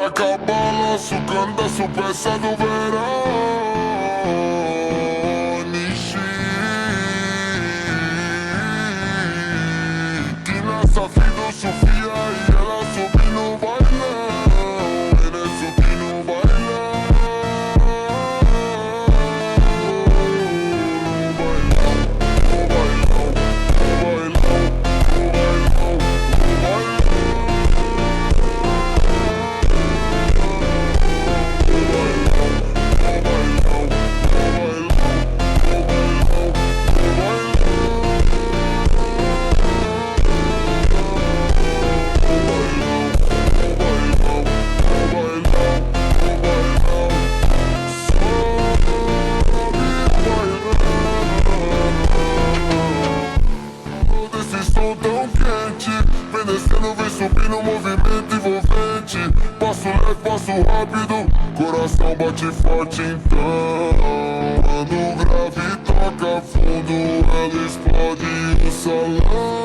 Taca balanço, candaço, peça do verão. Nishi, que nessa vida Sofia e ela subi no bailão. Ele subi no bailão. No bailão, no bailão, no bailão, no bailão. Vem descendo, vem subindo, movimento envolvente. Passo leve, passo rápido, coração bate forte então. Ando grave, toca fundo, ela explode o salão.